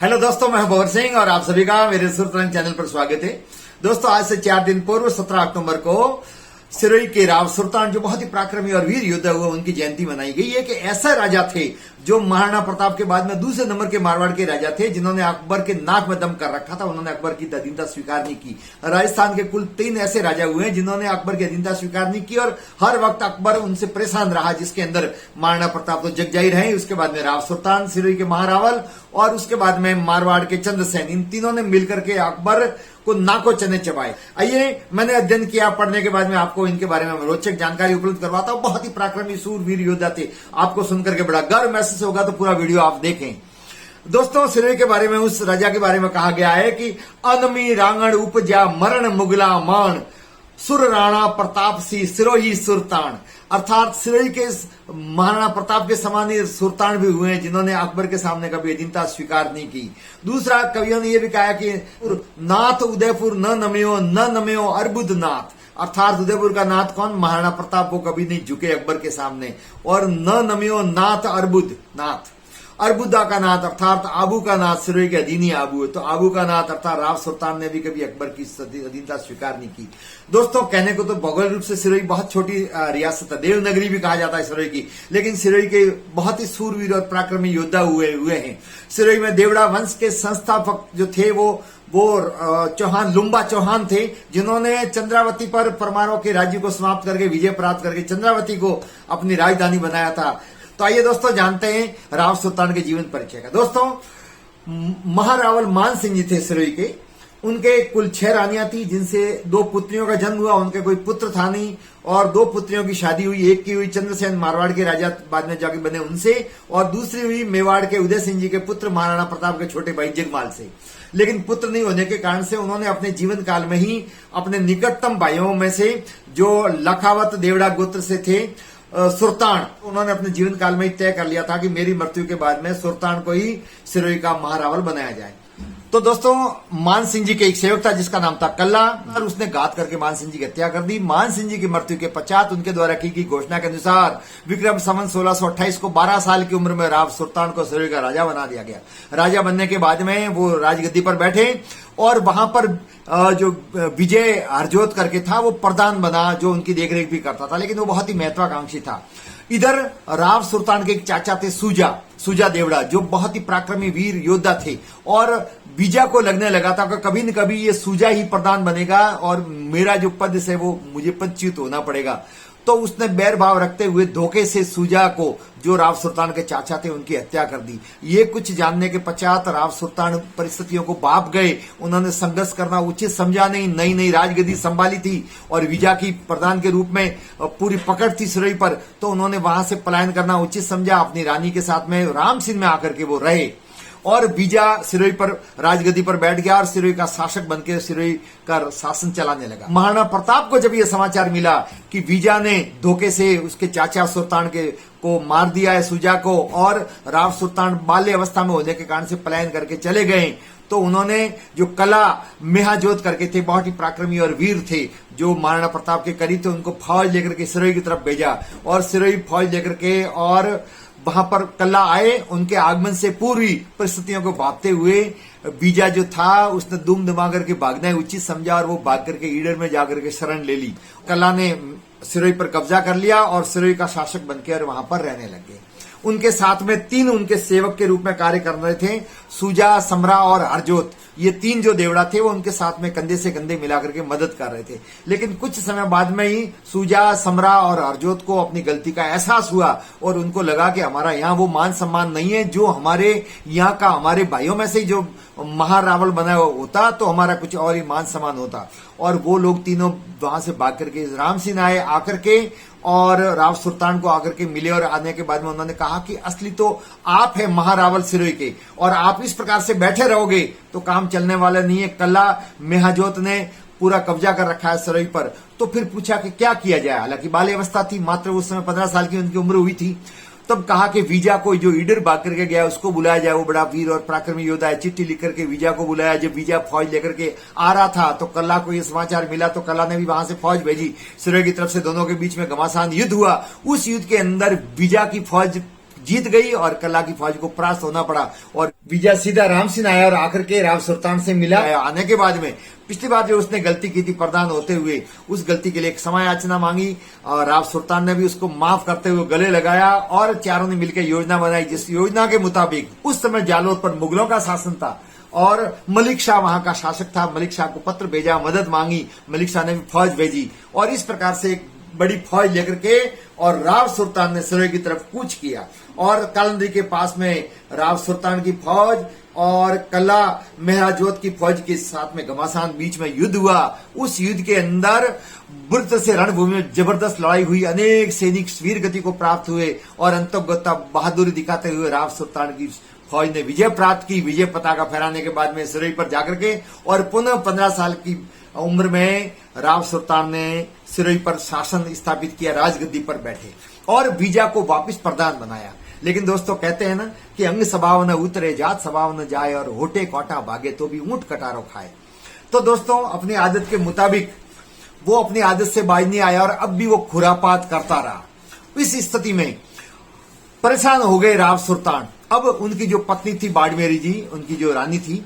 Hello दोस्तों, मैं हूं भवर सिंह और आप सभी का मेरे सुरतरंग चैनल पर स्वागत है। दोस्तों, आज से 4 दिन पूर्व 17 अक्टूबर को सिरोही के राव सुल्तान जो बहुत ही पराक्रमी और वीर योद्धा हुए, उनकी जयंती मनाई गई है कि ऐसा राजा थे जो महाराणा प्रताप के बाद में दूसरे नंबर के मारवाड़ के राजा थे, जिन्होंने अकबर के नाक में दम कर रखा था। उन्होंने अकबर की अधीनता स्वीकार नहीं की। राजस्थान के कुल 3 ऐसे राजा हुए हैं जिन्होंने अकबर की अधीनता स्वीकार नहीं की और हर वक्त अकबर उनसे परेशान रहा, जिसके अंदर महाराणा प्रताप तो जगजाई रहे, उसके बाद में राव सुल्तान सिरोही के महारावल और उसके बाद में मारवाड़ के चंद्रसेन, इन तीनों ने मिलकर के अकबर को नाको चने चबाए। आइए, मैंने अध्ययन किया, पढ़ने के बाद में आपको इनके बारे में रोचक जानकारी उपलब्ध करवाता हूं। बहुत ही पराक्रमी सूरवीर योद्धा थे। आपको सुनकर के बड़ा गर्व महसूस होगा, तो पूरा वीडियो आप देखें। दोस्तों, सिरोही के बारे में, उस राजा के बारे में कहा गया है कि अनमी रांगण उपजा मरण मुगला मान सुर राणा प्रताप सी सिरोही सुल्तान। अर्थात सिरोही के महाराणा प्रताप के समान ही सुल्तान भी हुए हैं जिन्होंने अकबर के सामने कभी अधीनता स्वीकार नहीं की। दूसरा, कवियों ने यह भी कहा कि नाथ उदयपुर न नमयो अर्बुद नाथ। अर्थात उदयपुर का नाथ कौन? महाराणा प्रताप। वो कभी नहीं झुके अकबर के सामने। और न नमयो नाथ अर्बुद नाथ, अर्बुदा का नाथ अर्थात आबू का नाथ, सिरोही के अधीनी आबू है, तो आबू का नाथ अर्थात राव सुल्तान ने भी कभी अकबर की अधीनता स्वीकार नहीं की। दोस्तों, कहने को तो भौगोलिक रूप से सिरोही बहुत छोटी रियासत है, देवनगरी भी कहा जाता है सिरोही की, लेकिन सिरोही के बहुत ही सूरवीर और पराक्रमी योद्धा हुए हैं। सिरोही में देवड़ा वंश के संस्थापक जो थे वो चौहान, लुम्बा चौहान थे, जिन्होंने चंद्रावती पर परमारों के राज्य को समाप्त करके, विजय प्राप्त करके चंद्रावती को अपनी राजधानी बनाया था। तो आइए दोस्तों, जानते हैं राव सुल्तान के जीवन परिचय का। दोस्तों, महारावल मान सिंह जी थे सिरोही के। उनके कुल 6 रानियां थी, जिनसे 2 पुत्रियों का जन्म हुआ। उनके कोई पुत्र था नहीं और 2 पुत्रियों की शादी हुई। एक की हुई चंद्रसेन, मारवाड़ के राजा बाद में जाके बने, उनसे, और दूसरी हुई मेवाड़ के उदय सिंह जी के पुत्र महाराणा प्रताप के छोटे भाई जगमाल से। लेकिन पुत्र नहीं होने के कारण से उन्होंने अपने जीवन काल में ही अपने निकटतम भाइयों में से, जो लखावत देवड़ा गोत्र से थे, सुल्तान, उन्होंने अपने जीवन काल में ही तय कर लिया था कि मेरी मृत्यु के बाद में सुल्तान को ही सिरोही का महारावल बनाया जाए। तो दोस्तों, मान सिंह जी के एक सेवक था जिसका नाम था कल्ला, और उसने घात करके मान सिंह जी की हत्या कर दी। मान सिंह जी की मृत्यु के पश्चात उनके द्वारा की गई घोषणा के अनुसार विक्रम संवत 1628 को 12 साल की उम्र में राव सुल्तान को सिरोही का राजा बना दिया गया। राजा बनने के बाद में वो राजगद्दी पर बैठे और वहां पर जो विजय हरजोत करके था वो प्रधान बना, जो उनकी देखरेख भी करता था, लेकिन वो बहुत ही महत्वाकांक्षी था। इधर राव सुल्तान के एक चाचा थे सूजा देवड़ा, जो बहुत ही पराक्रमी वीर योद्धा थे, और बीजा को लगने लगा था कि कभी न कभी ये सूजा ही प्रधान बनेगा और मेरा जो पद है वो मुझे पदच्युत होना पड़ेगा। तो उसने बैर भाव रखते हुए धोखे से सूजा को, जो राव सुल्तान के चाचा थे, उनकी हत्या कर दी। ये कुछ जानने के पश्चात राव सुल्तान परिस्थितियों को भाप गए। उन्होंने संघर्ष करना उचित समझा नहीं। नई राजगद्दी संभाली थी और विजा की प्रधान के रूप में पूरी पकड़ थी सिरोही पर, तो उन्होंने वहां से पलायन करना उचित समझा। अपनी रानी के साथ में राम सिंह में आकर के वो रहे और बीजा सिरोही पर राजगद्दी पर बैठ गया और सिरोही का शासक बनकर सिरोही का शासन चलाने लगा। महाराणा प्रताप को जब यह समाचार मिला कि बीजा ने धोखे से उसके चाचा सुल्तान को मार दिया है, सूजा को, और राव सुल्तान बाल्य अवस्था में होने के कारण से पलायन करके चले गए, तो उन्होंने जो कला मेहाजोत करके थे, बहुत ही पराक्रमी और वीर थे, जो महाराणा प्रताप के करीब थे, उनको फौज लेकर के सिरोही की तरफ भेजा। और सिरोही फौज लेकर के और वहां पर कल्ला आए। उनके आगमन से पूर्वी परिस्थितियों को भापते हुए बीजा जो था उसने दुम दमा करके भागना उचित समझा और वो भाग करके ईडर में जाकर के शरण ले ली। कल्ला ने सिरोही पर कब्जा कर लिया और सिरोही का शासक बनकर वहां पर रहने लगे। उनके साथ में 3 उनके सेवक के रूप में कार्य कर रहे थे, सूजा, समरा और हरजोत। ये 3 जो देवड़ा थे वो उनके साथ में कंधे से कंधे मिलाकर के मदद कर रहे थे। लेकिन कुछ समय बाद में ही सूजा, समरा और हरजोत को अपनी गलती का एहसास हुआ और उनको लगा कि हमारा यहाँ वो मान सम्मान नहीं है जो हमारे यहाँ का, हमारे भाइयों में से ही जो महारावल बना होता तो हमारा कुछ और ही मान सम्मान होता। और वो लोग तीनों वहां से भाग करके राम सिंह आए, आकर के और राव सुल्तान को आकर के मिले, और आने के बाद में उन्होंने कहा कि असली तो आप है महारावल सिरोही के, और आप इस प्रकार से बैठे रहोगे तो काम चलने वाला नहीं है। कल्ला मेहाजोत ने पूरा कब्जा कर रखा है सिरोही पर। तो फिर पूछा कि क्या किया जाए। हालांकि बाल्य अवस्था थी, मात्र उस समय 15 साल की उनकी उम्र हुई थी। तब कहा कि वीजा को, जो ईडर भाग करके गया, उसको बुलाया जाए। वो बड़ा वीर और पराक्रमी योद्धा है। चिट्ठी लिख करके वीजा को बुलाया। जब वीजा फौज लेकर के आ रहा था तो कल्ला को ये समाचार मिला, तो कल्ला ने भी वहां से फौज भेजी। सिरोही की तरफ से दोनों के बीच में घमासान युद्ध हुआ। उस युद्ध के अंदर वीजा की फौज जीत गई और कल्ला की फौज को परास्त होना पड़ा और विजय सीधा राम सिंह आया और आकर के राव सुल्तान से मिला। आने के बाद में पिछली बार जो उसने गलती की थी प्रधान होते हुए, उस गलती के लिए एक क्षमा याचना मांगी और राव सुल्तान ने भी उसको माफ करते हुए गले लगाया और चारों ने मिलकर योजना बनाई, जिस योजना के मुताबिक उस समय जालोर पर मुगलों का शासन था और मलिक शाह वहां का शासक था। मलिक शाह को पत्र भेजा, मदद मांगी, मलिक शाह ने भी फौज भेजी और इस प्रकार से एक बड़ी फौज लेकर के और राव सुल्तान ने सिरोही की तरफ कूच किया और कालंदरी के पास में राव सुल्तान की फौज और कल्ला मेहराजोत की फौज के साथ में घमासान बीच में युद्ध हुआ। उस युद्ध के अंदर बुर्द से रणभूमि में जबरदस्त लड़ाई हुई, अनेक सैनिक वीर गति को प्राप्त हुए और अंतोगत्ता बहादुरी दिखाते हुए राव सुल्तान की फौज ने विजय प्राप्त की। विजय पताका फहराने के बाद में सिरोही पर जाकर के और पुनः 15 साल की उम्र में राव सुल्तान ने सिरोही पर शासन स्थापित किया, राजगद्दी पर बैठे और बीजा को वापस प्रधान बनाया। लेकिन दोस्तों कहते हैं ना कि अंग स्वभाव न उतरे, जात स्वभाव न जाए और होटे कोटा भागे तो भी ऊंट कटारो खाए। तो दोस्तों अपनी आदत के मुताबिक वो अपनी आदत से बाज नहीं आया और अब भी वो खुरापात करता रहा। इस स्थिति में परेशान हो गए राव सुल्तान। अब उनकी जो पत्नी थी बाड़मेरी जी, उनकी जो रानी थी,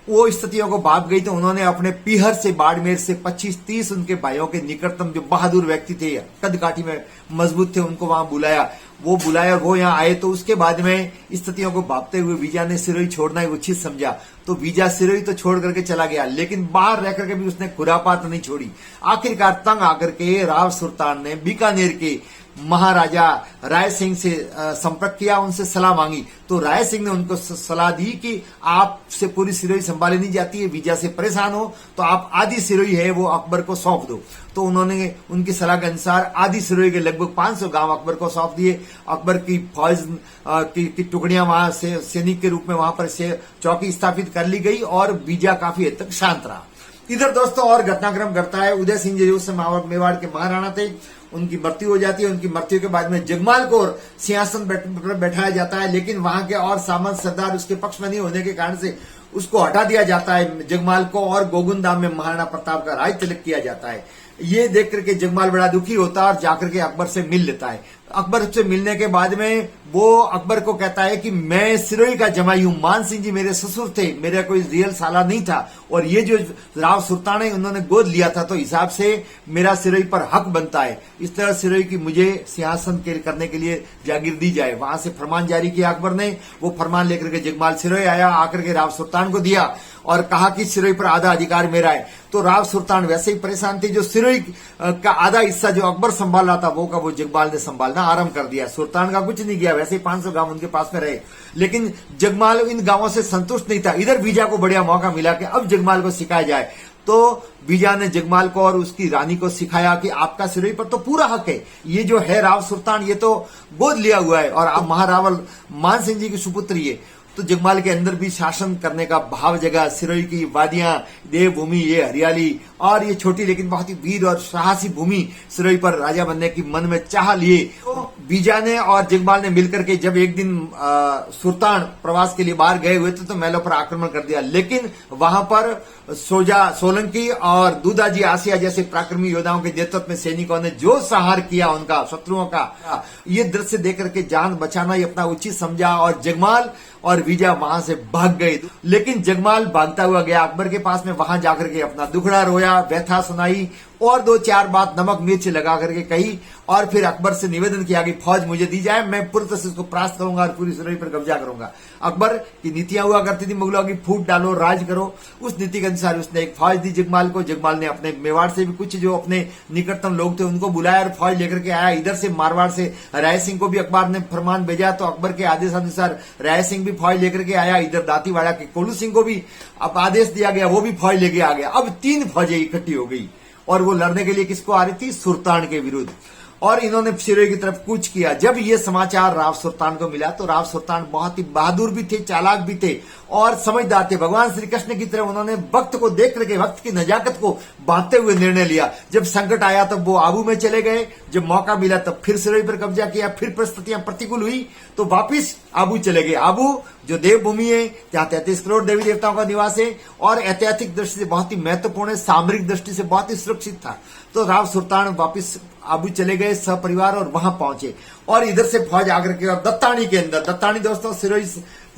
वो स्थितियों को भाप गई तो उन्होंने अपने पीहर से बाड़मेर से 25-30 उनके भाइयों के निकटतम जो बहादुर व्यक्ति थे, कद काठी में मजबूत थे, उनको वहां बुलाया। वो बुलाया और वो यहाँ आए तो उसके बाद में स्थितियों को भापते हुए विजय ने सिरोही छोड़ना ही उचित समझा। तो विजय सिरोही तो छोड़ करके चला गया, लेकिन बाहर रह करके भी उसने खुरापात नहीं छोड़ी। आखिरकार तंग आकर के राव सुल्तान ने बीकानेर के महाराजा राय सिंह से संपर्क किया, उनसे सलाह मांगी। तो राय सिंह ने उनको सलाह दी कि आपसे पूरी सिरोही संभाली नहीं जाती है, विजय से परेशान हो तो आप आधी सिरोही है वो अकबर को सौंप दो। तो उन्होंने उनकी सलाह के अनुसार आधी सिरोही के लगभग 500 गांव अकबर को सौंप दिए। अकबर की फौज की टुकड़ियां वहां से सैनिक के रूप में वहां पर से चौकी स्थापित कर ली गई और विजय काफी हद तक शांत रहा। इधर दोस्तों और घटनाक्रम घटता है। उदय सिंह जी उस समय मेवाड़ के महाराणा थे, उनकी मृत्यु हो जाती है। उनकी मृत्यु के बाद में जगमाल को सिंहासन पर बैठाया जाता है, लेकिन वहां के और सामंत सरदार उसके पक्ष में नहीं होने के कारण से उसको हटा दिया जाता है जगमाल को और गोगुनदाम में महाराणा प्रताप का राज तिलक किया जाता है। ये देख करके जगमाल बड़ा दुखी होता है और जाकर के अकबर से मिल लेता है। अकबर से मिलने के बाद में वो अकबर को कहता है कि मैं सिरोही का जमाई हूं, मान सिंह जी मेरे ससुर थे, मेरा कोई रियल साला नहीं था और ये जो राव सुल्तान है उन्होंने गोद लिया था, तो हिसाब से मेरा सिरोही पर हक बनता है। इस तरह सिरोही की मुझे सिंहासन करने के लिए जागीर दी जाए। वहां से फरमान जारी किया अकबर ने। वो फरमान लेकर के जगमाल सिरोही आया, आकर के राव सुल्तान को दिया और कहा कि सिरोही पर आधा अधिकार मेरा है। तो राव सुल्तान वैसे ही परेशान थे। जो सिरोही का आधा हिस्सा जो अकबर संभाल रहा था वो जगमाल ने संभालना आरंभ कर दिया। सुल्तान का कुछ नहीं किया, वैसे ही 500 गांव उनके पास में रहे, लेकिन जगमाल इन गांवों से संतुष्ट नहीं था। इधर बीजा को बढ़िया मौका मिला कि अब जगमाल को सिखाया जाए। तो बीजा ने जगमाल को और उसकी रानी को सिखाया कि आपका सिरोही पर तो पूरा हक है, ये जो है राव सुल्तान ये तो गोद लिया हुआ है और आप महारावल मान सिंह जी की सुपुत्री है। तो जगमाल के अंदर भी शासन करने का भाव जगा। सिरोही की वादियां, देवभूमि, ये हरियाली और ये छोटी लेकिन बहुत ही वीर और साहसी भूमि सिरोही पर राजा बनने की मन में चाह लिए। तो बीजा ने और जगमाल ने मिलकर के जब एक दिन सुल्तान प्रवास के लिए बाहर गए हुए थे तो महलों पर आक्रमण कर दिया, लेकिन वहां पर सोलंकी और दूधाजी आसिया जैसे पराक्रमी योद्धाओं के नेतृत्व में सैनिकों ने जो संहार किया उनका शत्रुओं का, ये दृश्य देख करके जान बचाना ही अपना उचित समझा और जगमाल और विजय वहां से भाग गए। लेकिन जगमाल भागता हुआ गया अकबर के पास में, वहां जाकर के अपना दुखड़ा रोया, व्यथा सुनाई और 2-4 बात नमक मिर्च लगा करके कही और फिर अकबर से निवेदन किया कि फौज मुझे दी जाए, मैं पूरी तरह से इसको परास्त करूंगा और पूरी सिरोही पर कब्जा करूंगा। अकबर की नीतियां हुआ करती थी मुगलों की, फूट डालो राज करो। उस नीति के अनुसार उसने एक फौज दी जगमाल को। जगमाल ने अपने मेवाड़ से भी कुछ जो अपने निकटतम लोग थे उनको बुलाया और फौज लेकर के आया। इधर से मारवाड़ से राय सिंह को भी अकबर ने फरमान भेजा, तो अकबर के आदेशानुसार राय सिंह भी फौज लेकर के आया। इधर दातीवाड़ा के कोलू सिंह को भी अब आदेश दिया गया, वो भी फौज लेके आ गया। अब 3 फौजें इकट्ठी हो गई और वो लड़ने के लिए किसको आ रही थी? सुल्तान के विरुद्ध। और इन्होंने सिरोही की तरफ कूच किया। जब ये समाचार राव सुल्तान को मिला तो राव सुल्तान बहुत ही बहादुर भी थे, चालाक भी थे और समझदार थे। भगवान श्री कृष्ण की तरह उन्होंने वक्त को देख करके वक्त की नजाकत को बांधते हुए निर्णय लिया। जब संकट आया तब वो आबू में चले गए, जब मौका मिला तब फिर सिरोही पर कब्जा किया, फिर परिस्थितियां प्रतिकूल हुई तो वापिस आबू चले गए। आबू जो देवभूमि है, जहां 33 करोड़ देवी देवताओं का निवास है और ऐतिहासिक दृष्टि से बहुत ही महत्वपूर्ण है, सामरिक दृष्टि से बहुत ही सुरक्षित था। तो राव सुल्तान वापिस आबू चले गए सपरिवार और वहां पहुंचे और इधर से फौज आकर के और दत्तानी के अंदर, दत्तानी दोस्तों सिरोही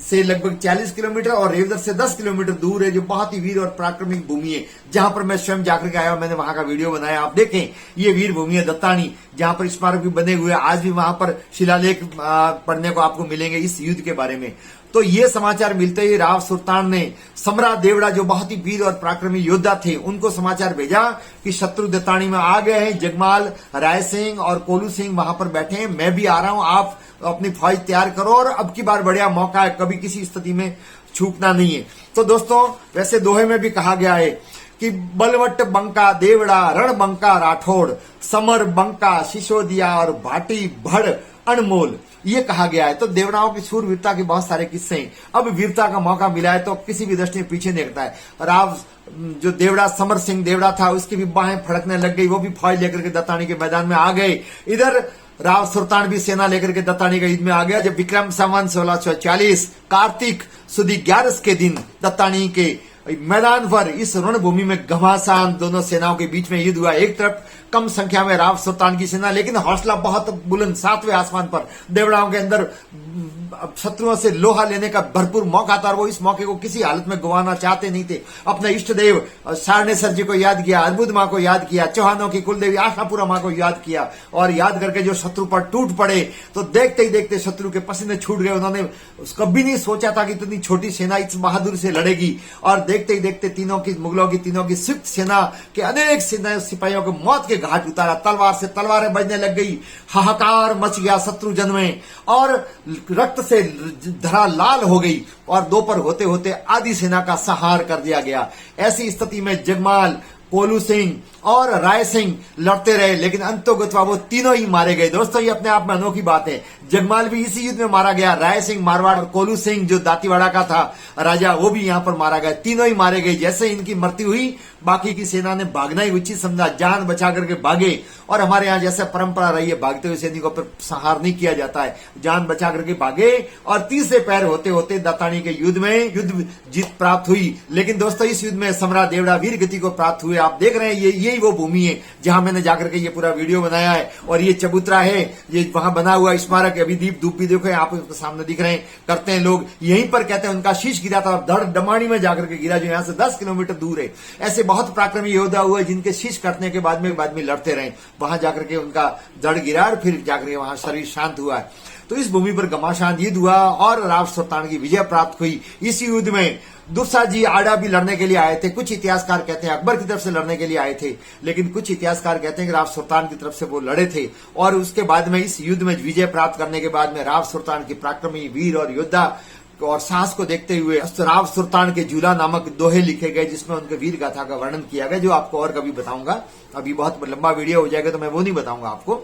से लगभग 40 किलोमीटर और रेवदर से 10 किलोमीटर दूर है, जो बहुत ही वीर और पराक्रमिक भूमि है, जहां पर मैं स्वयं जाकर के आया, मैंने वहां का वीडियो बनाया। आप देखें, ये वीर भूमि है दत्तानी, जहां पर स्मारक भी बने हुए, आज भी वहां पर शिलालेख पढ़ने को आपको मिलेंगे इस युद्ध के बारे में। तो ये समाचार मिलते ही राव सुल्तान ने सम्राट देवड़ा, जो बहुत ही वीर और पराक्रमी योद्धा थे, उनको समाचार भेजा कि शत्रु दत्तानी में आ गए हैं, जगमाल, राय सिंह और कोलू सिंह वहां पर बैठे हैं, मैं भी आ रहा हूं, आप अपनी फौज तैयार करो और अब की बार बढ़िया मौका है, कभी किसी स्थिति में चूकना नहीं है। तो दोस्तों, वैसे दोहे में भी कहा गया है कि बलवट बंका देवड़ा, रण बंका राठौड़, समर बंका सिसोदिया और भाटी भड़ अनमोल, ये कहा गया है। तो देवड़ाओं की शूरवीरता के बहुत सारे किस्से हैं। अब वीरता का मौका मिला है तो किसी भी दृष्टि में पीछे नहीं हटता है। राव जो देवड़ा समर सिंह देवड़ा था, उसकी भी बाहें फड़कने लग गई, वो भी फौज लेकर के दत्तानी के मैदान में आ गए। इधर राव सुल्तान भी सेना लेकर के दत्तानी के युद्ध में आ गया। जब विक्रम संवत 1640 कार्तिक सुदी 11 के दिन दत्तानी के मैदान पर इस रणभूमि में घमासान दोनों सेनाओं के बीच में युद्ध हुआ। एक तरफ कम संख्या में राव सुल्तान की सेना, लेकिन हौसला बहुत बुलंद, 7वें आसमान पर देवड़ाओं के अंदर शत्रुओं से लोहा लेने का भरपूर मौका था और वो इस मौके को किसी हालत में गंवाना चाहते नहीं थे। अपने इष्ट देव सारणेश्वर जी को याद किया, अर्बुद मां को याद किया, चौहानों की कुलदेवी आशापुरा मां को याद किया और याद करके जो शत्रु पर टूट पड़े, तो देखते ही देखते शत्रु के पसीने छूट गए। उन्होंने कभी नहीं सोचा था कि इतनी छोटी सेना इस बहादुर से लड़ेगी और देखते ही देखते मुगलों की तीनों की संयुक्त सेना के अनेक सिपाहियों को मौत के घाट उतारा। तलवार से तलवारें बजने लग गई, हाहाकार मच गया शत्रु जन में और रक्त से धरा लाल हो गई और दोपहर होते होते आधी सेना का संहार कर दिया गया। ऐसी स्थिति में जगमाल, कोलू सिंह और राय सिंह लड़ते रहे, लेकिन अंतोगत्वा वो तीनों ही मारे गए। दोस्तों, ये अपने आप में अनोखी बात है। जगमाल भी इसी युद्ध में मारा गया, राय सिंह मारवाड़ और कोलू सिंह जो दातीवाड़ा का था राजा, वो भी यहां पर मारा गया। तीनों ही मारे गए। जैसे इनकी मृत्यु हुई, बाकी की सेना ने भागना ही उचित समझा, जान बचा करके भागे। और हमारे यहाँ जैसे परंपरा रही है, भागते हुए सैनिकों पर संहार नहीं किया जाता है, जान बचा करके भागे और तीसरे पैर होते होते दत्तानी के युद्ध में युद्ध जीत प्राप्त हुई। लेकिन दोस्तों, इस युद्ध में सम्राट देवड़ा वीर गति को प्राप्त हुए। आप देख रहे हैं, यही वो भूमि है जहां मैंने जाकर के ये पूरा वीडियो बनाया है। और ये चबूतरा है, ये वहां बना हुआ स्मारक, अभी दीप धूप भी देखो आप सामने दिख रहे हैं, करते हैं लोग। यहीं पर कहते हैं उनका शीश गिरा था और धड़ डमाणी में जाकर के गिरा, जो यहाँ से 10 किलोमीटर दूर है। ऐसे बहुत पराक्रमी योद्धा हुए जिनके शीश कटने के बाद में लड़ते रहे, वहां जाकर के उनका धड़ गिरा और फिर जाकर के वहां शरीर शांत हुआ। तो इस भूमि पर घमासान युद्ध हुआ और राव सुल्तान की विजय प्राप्त हुई। इस युद्ध में दुस्सा जी आड़ा भी लड़ने के लिए आए थे। कुछ इतिहासकार कहते हैं अकबर की तरफ से लड़ने के लिए आए थे, लेकिन कुछ इतिहासकार कहते हैं कि राव सुल्तान की तरफ से वो लड़े थे। और उसके बाद में इस युद्ध में विजय प्राप्त करने के बाद में राव सुल्तान की पराक्रमी वीर और योद्धा और साहस को देखते हुए राव सुल्तान के झूला नामक दोहे लिखे गए, जिसमें उनके वीर गाथा का वर्णन किया गया, जो आपको और कभी बताऊंगा। अभी बहुत लंबा वीडियो हो जाएगा तो मैं वो नहीं बताऊंगा आपको।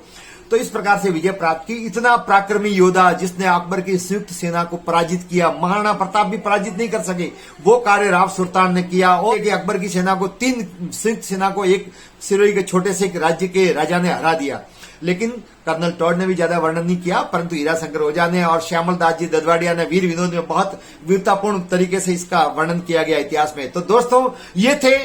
तो इस प्रकार से विजय प्राप्त की। इतना पराक्रमी योद्धा जिसने अकबर की संयुक्त सेना को पराजित किया, महाराणा प्रताप भी पराजित नहीं कर सके, वो कार्य राव सुल्तान ने किया। और अकबर की सेना को, 3 संयुक्त सेना को एक सिरोही के छोटे से राज्य के राजा ने हरा दिया। लेकिन कर्नल टॉड ने भी ज्यादा वर्णन नहीं किया, परंतु हीरा शंकर ओझा ने और श्यामल दास जी ददवाडिया ने वीर विनोद में बहुत वीरतापूर्ण तरीके से इसका वर्णन किया गया इतिहास में। तो दोस्तों, ये थे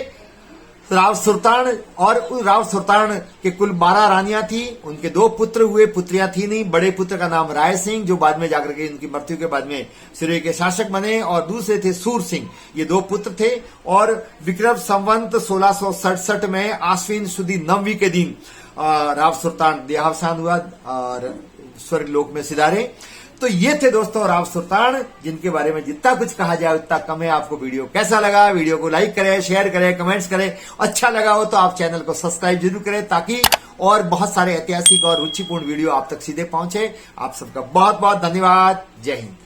राव सुल्तान। और राव सुल्तान के कुल 12 रानियां थी, उनके 2 पुत्र हुए, पुत्रियां थी नहीं। बड़े पुत्र का नाम राय सिंह, जो बाद में जाकर के उनकी मृत्यु के बाद में सिरोही के शासक बने, और दूसरे थे सूर सिंह। ये 2 पुत्र थे। और विक्रम संवत 1667 में आश्विन सुदी 9वीं के दिन राव सुल्तान देहावसान हुआ और स्वर्ग लोक में सिधारे। तो ये थे दोस्तों राव सुल्तान, जिनके बारे में जितना कुछ कहा जाए उतना कम है। आपको वीडियो कैसा लगा? वीडियो को लाइक करें, शेयर करें, कमेंट्स करें। अच्छा लगा हो तो आप चैनल को सब्सक्राइब जरूर करें, ताकि और बहुत सारे ऐतिहासिक और रुचिपूर्ण वीडियो आप तक सीधे पहुंचे। आप सबका बहुत बहुत धन्यवाद। जय हिंद।